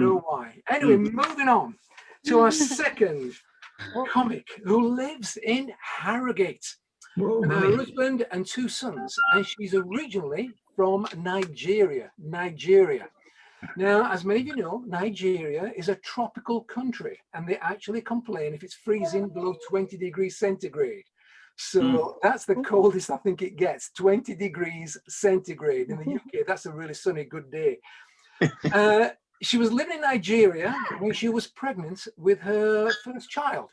know why. Anyway, moving on to our second comic who lives in Harrogate. With her husband and 2 sons, and she's originally from Nigeria. Now, as many of you know, Nigeria is a tropical country, and they actually complain if it's freezing below 20 degrees centigrade. So that's the coldest I think it gets, 20 degrees centigrade. In the UK, that's a really sunny, good day. She was living in Nigeria when she was pregnant with her first child.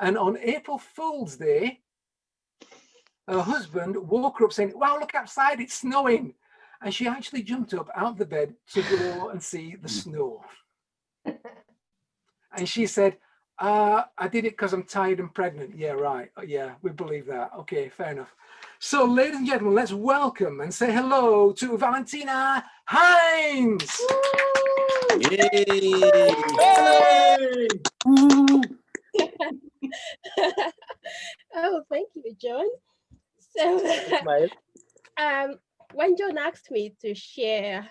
And on April Fool's Day, her husband woke her up saying, "Wow, look outside, it's snowing." And she actually jumped up out of the bed to go and see the snow. And she said, I did it because I'm tired and pregnant. Yeah, right. Yeah, we believe that. Okay, fair enough. So, ladies and gentlemen, let's welcome and say hello to Valentina Hynes. Yay! Oh, thank you, John. So, when John asked me to share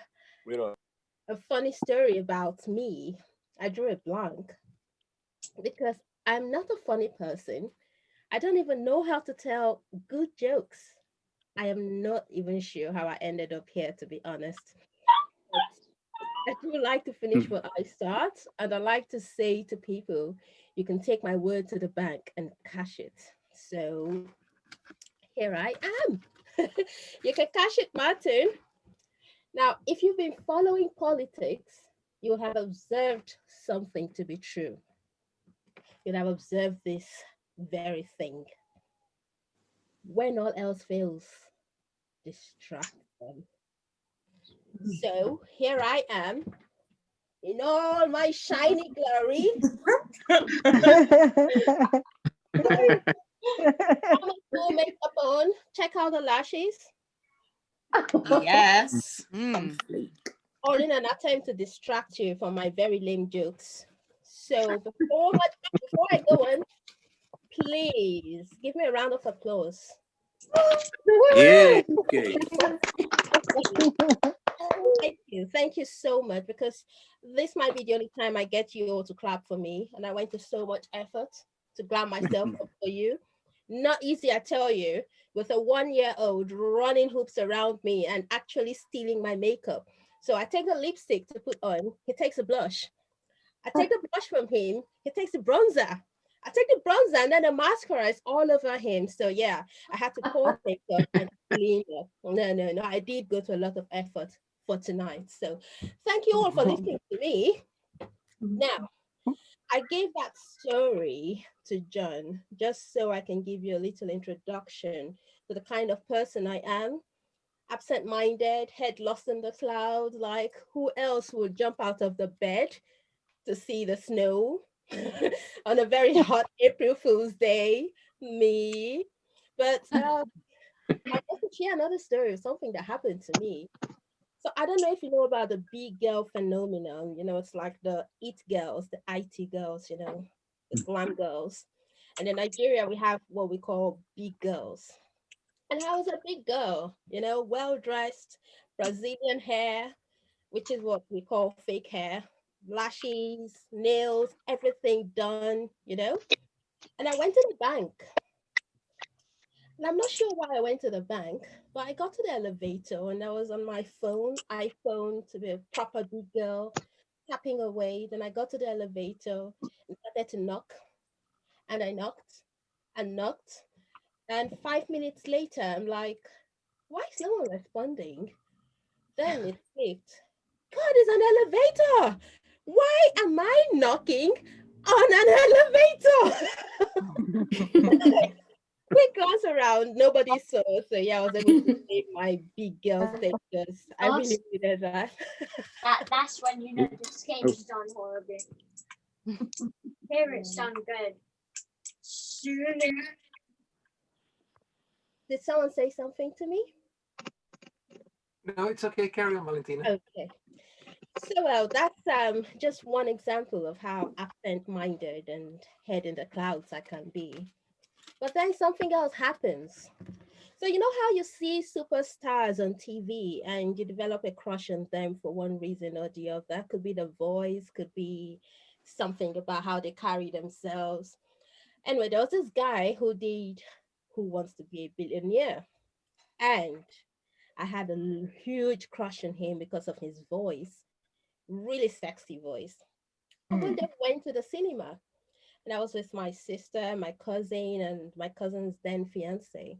a funny story about me, I drew a blank because I'm not a funny person. I don't even know how to tell good jokes. I am not even sure how I ended up here, to be honest. But I do like to finish what I start, and I like to say to people, you can take my word to the bank and cash it. So here I am. You can cash it, Martin. Now, if you've been following politics, you'll have observed something to be true. You'll have observed this very thing. When all else fails, distract them. So here I am in all my shiny glory. Full makeup on. Check out the lashes. Yes. All in an attempt to distract you from my very lame jokes. So before I go on, please give me a round of applause. Yeah, okay. Thank you so much, because this might be the only time I get you all to clap for me, and I went to so much effort to glam myself up for you. Not easy, I tell you, with a 1-year-old running hoops around me and actually stealing my makeup. So I take the lipstick to put on, he takes a blush. I take the blush from him, he takes the bronzer. I take the bronzer and then the mascara is all over him. So yeah, I had to pour makeup and clean up. No, I did go to a lot of effort for tonight. So thank you all for listening to me. Now, I gave that story to John just so I can give you a little introduction to the kind of person I am. Absent-minded, head lost in the clouds. Like, who else would jump out of the bed to see the snow on a very hot April Fool's Day? Me. But I want to share another story of something that happened to me. So I don't know if you know about the big girl phenomenon. You know, it's like the IT girls, the IT girls, you know, the glam girls. And in Nigeria, we have what we call big girls. And I was a big girl, you know, well-dressed, Brazilian hair, which is what we call fake hair, lashes, nails, everything done, you know. And I went to the bank. And I'm not sure why I went to the bank, but I got to the elevator and I was on my iPhone to be a proper big girl, tapping away. Then I got to the elevator and started to knock. And I knocked and knocked. And 5 minutes later, I'm like, why is no one responding? Then it clicked. God, it's an elevator. Why am I knocking on an elevator? Quick glance around, nobody saw. So yeah, I was able to save my big girl status. I really needed that. That's when you know this game's done horribly. Here it's done good. Did someone say something to me? No, it's okay. Carry on, Valentina. Okay. So well, that's just one example of how absent-minded and head in the clouds I can be. But then something else happens. So you know how you see superstars on TV and you develop a crush on them for one reason or the other? Could be the voice, could be something about how they carry themselves. Anyway, there was this guy who did Who Wants to Be a Billionaire, and I had a huge crush on him because of his voice, really sexy voice. And one day we went to the cinema, and I was with my sister, my cousin, and my cousin's then fiance.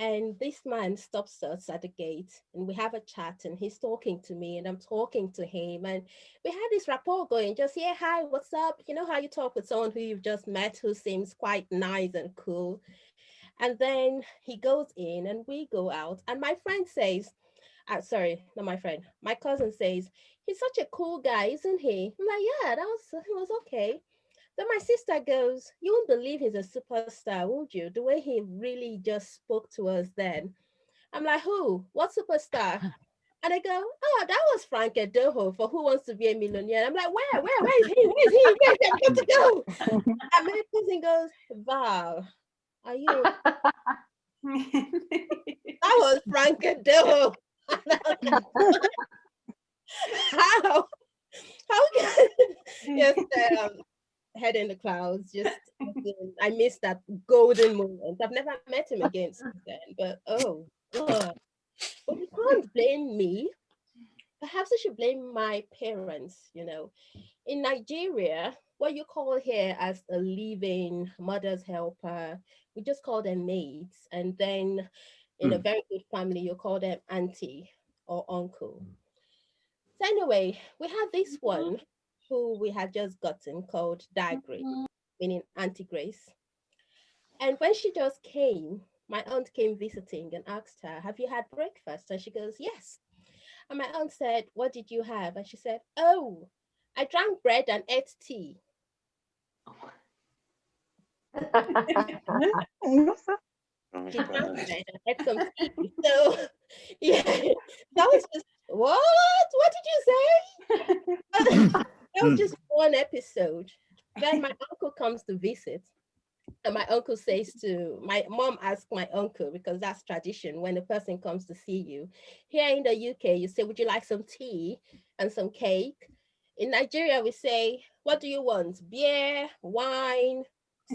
And this man stops us at the gate and we have a chat and he's talking to me and I'm talking to him. And we had this rapport going, just, yeah, hi, what's up? You know how you talk with someone who you've just met who seems quite nice and cool. And then he goes in and we go out. And my friend says, sorry, not my friend, my cousin says, he's such a cool guy, isn't he? I'm like, yeah, he was okay. Then my sister goes, you won't believe he's a superstar, would you? The way he really just spoke to us then. I'm like, who? What superstar? And I go, oh, that was Frank Edoho for Who Wants to Be a Millionaire. I'm like, where is he? Where is he? Where is he? I've got to go. And my cousin goes, Val, are you? That was Frank Edoho. How? How can yes, Head in the Clouds. Just I missed that golden moment. I've never met him again since then. But but you can't blame me. Perhaps I should blame my parents. In Nigeria, what you call here as a living mother's helper, we just call them maids, and then in a very good family, you call them auntie or uncle. So anyway, we had this one who we had just gotten called Dad Grace, meaning Auntie Grace. And when she just came, my aunt came visiting and asked her, have you had breakfast? And she goes, yes. And my aunt said, what did you have? And she said, oh, I drank bread and ate tea. She drank bread and ate some tea. So, yeah, that was just, what? What did you say? That was just one episode. Then my uncle comes to visit. And my uncle says to my mom, asks my uncle, because that's tradition when a person comes to see you. Here in the UK, you say, would you like some tea and some cake? In Nigeria, we say, what do you want? Beer, wine,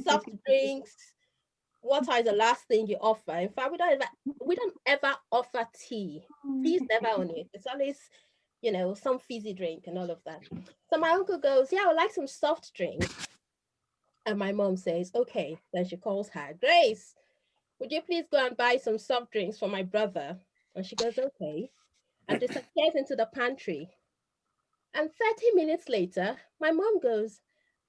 soft drinks. What is the last thing you offer? In fact, we don't ever offer tea. Tea is never on it. It's always, some fizzy drink and all of that. So my uncle goes, yeah, I would like some soft drink. And my mom says, okay. Then she calls her, Grace, would you please go and buy some soft drinks for my brother? And she goes, okay. And disappears into the pantry. And 30 minutes later, my mom goes,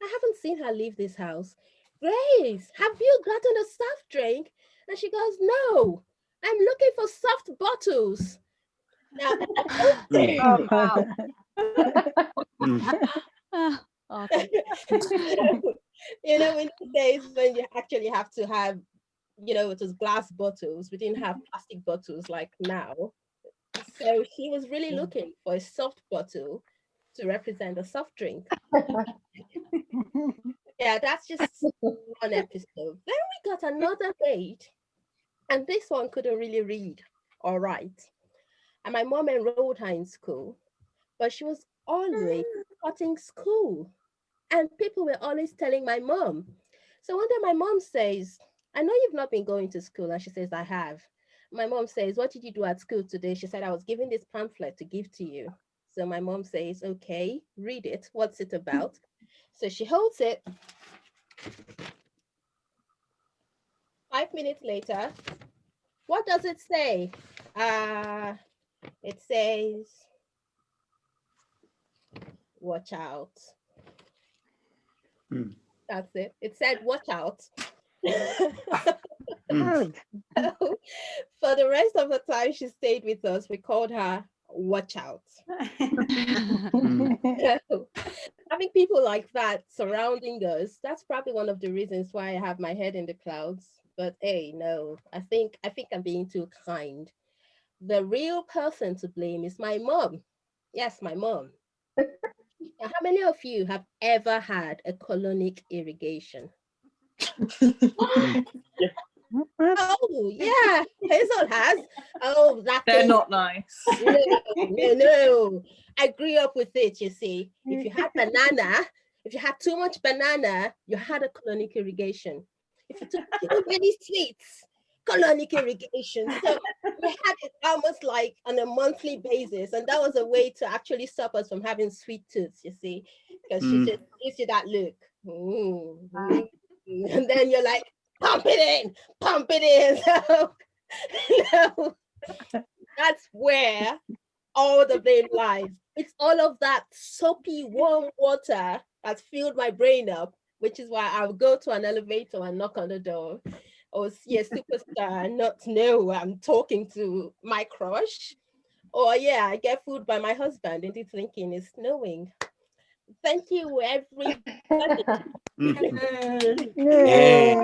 I haven't seen her leave this house. Grace, have you gotten a soft drink? And she goes, no, I'm looking for soft bottles. Now, in these days when you actually have to have, it was glass bottles. We didn't have plastic bottles like now. So she was really looking for a soft bottle to represent a soft drink. Yeah, that's just one episode. Then we got another maid, and this one couldn't really read or write. And my mom enrolled her in school, but she was always cutting school. And people were always telling my mom. So one day my mom says, I know you've not been going to school. And she says, I have. My mom says, what did you do at school today? She said, I was given this pamphlet to give to you. So my mom says, okay, read it. What's it about? So she holds it. 5 minutes later, what does it say? It says, watch out. That's it. It said, watch out. For the rest of the time she stayed with us, we called her Watch Out. Having people like that surrounding us, that's probably one of the reasons why I have my head in the clouds. But hey, no, I think I'm being too kind. The real person to blame is my mom. Yes, my mom. Now, how many of you have ever had a colonic irrigation? Oh, yeah, Hazel has. Oh, that They're thing. not nice. No. I grew up with it, you see. If you had banana, if you had too much banana, you had a colonic irrigation. If you took too many sweets, colonic irrigation. So we had it almost like on a monthly basis. And that was a way to actually stop us from having sweet tooths, you see, because she just gives you that look. And then you're like, pump it in. So, that's where all the blame lies. It's all of that soapy warm water that's filled my brain up, which is why I'll go to an elevator and knock on the door or see a superstar and not know I'm talking to my crush. Or I get food by my husband into thinking it's snowing. Thank you, everybody. Yay.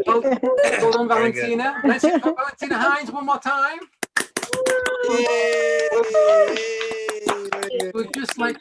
Okay. Well done, Very good. Valentina. Let's hear it for Valentina Hynes one more time. Yay. We'd just like